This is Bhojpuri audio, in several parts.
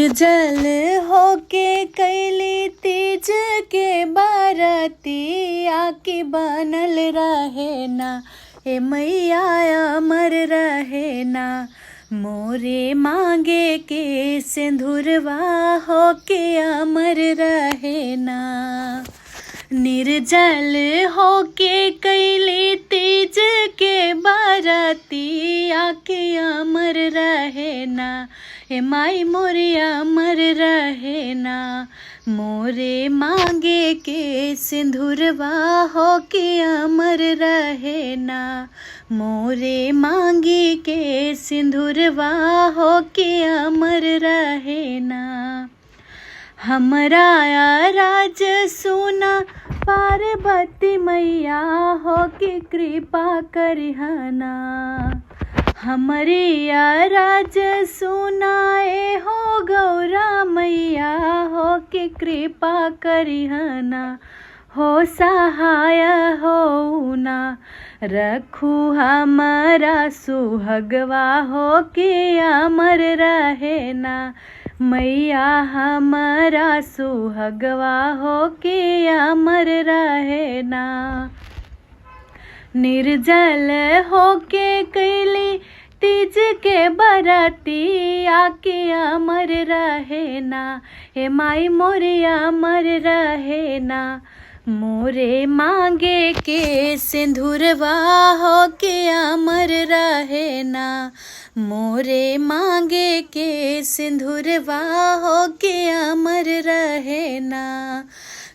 निर्जल होके कैली तीज के बारती आके बनल रहे ना। हे मैया अमर रहे ना। मोरे मांगे के सिंदूरवा होके अमर रहे ना। निर्जल होके कैली तीज के बारती आके अमर रहे ना। हे माई मोरे अमर रहे ना। मोरे मांगे के सिंदूरवा होके अमर रहे ना। मोरे मांगे के सिंदूरवा होके अमर रहे ना। हमरा राज सुना पार्वती मैया होके कृपा करिहना। हमरी राज सुनाए हो गौरा मैया होके कृपा करिहना। हो सहाय हो ना रखू हमारा सुहगवा होके अमर रहे ना। मैया हमारा सुहगवा होके अमर रहे ना। निर्जल होके कैली तीज के बरती आके अमर रहे ना। हे माई मोरे अमर रहे ना। मोरे मांगे के सिंदूरवा होके अमर रहे ना। मोरे मांगे के सिंदूरवा होके अमर रहे ना।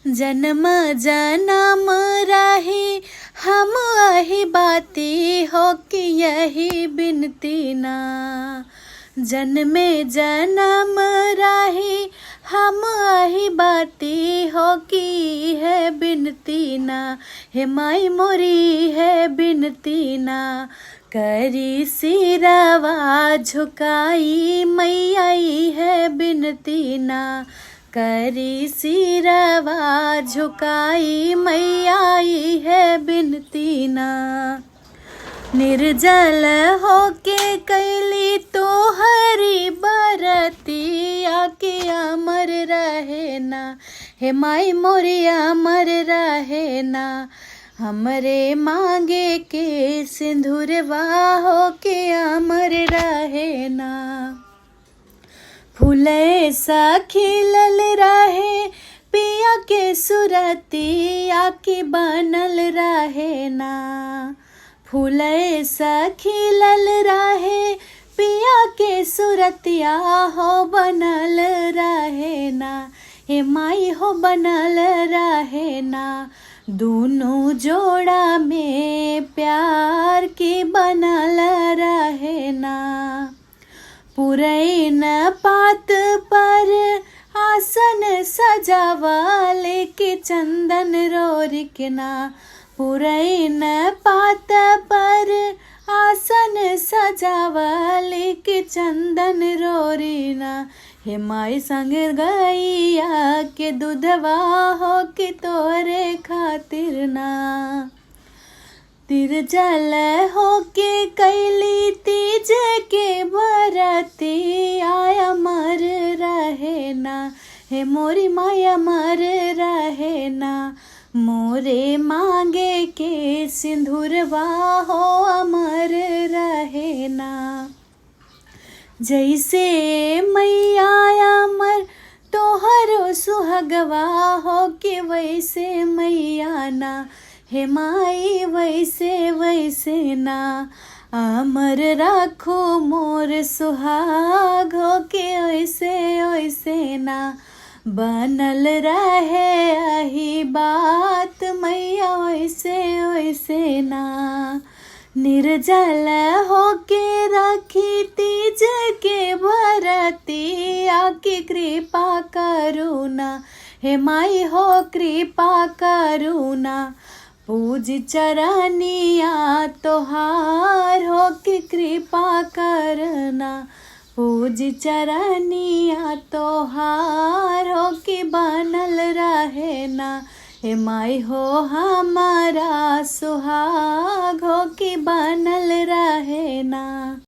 जन्म जन्म रही हम यही बाती हो कि यही बिनती ना। जन्मे जन्म रही हम यही बाती हो कि है बिनती ना। हे माई मोरी है बिनती ना। करी सिरवा झुकाई मैया है बिनती ना। करी सिरवा झुकाई मैया है बिनती ना। निर्जल होके कैली तो हरी बरती आके अमर रहे ना। हे माई मोरे अमर रहे ना। हमरे मांगे के सिंदूरवा होके अमर रहे ना। फूले सा खिलल रहे पिया के सुरती आके बनल रहे ना। फूले सा खिलल रहे पिया के सुरतिया हो बनल रहे ना। हे माई हो बनल रहे ना। दोनों जोड़ा में प्यार की बनल रहे ना। पुरैन पात पर आसन सजावल के चंदन रोरी के ना। पुरैन पात पर आसन सजावल के चंदन रोरी ना। हे माई संग गैया के दूधवा हो के तोरे खातिर ना। निर्जल होके कैली तीज के बरती आया मर रहे ना। हे मोरी माया मर रहे ना। मोरे मांगे के सिंदूरवा हो अमर रहे ना। जैसे मैया अमर तोहरो सुहगवा हो के वैसे मैया ना। हे माई वैसे वैसे ना। अमर राखो मोर सुहाग हो के वैसे वैसे ना। बनल रहे यही बात मैया वैसे वैसे ना। निर्जल होके रखी तीज के बरती आके कृपा करुणा। हे माई हो कृपा करुणा। पूज चरनिया तोहार हो के कृपा करना। पूज चरनिया तोहार हो के बनल रहे ना। हे माई हो हमारा सुहाग हो के बनल रहे ना।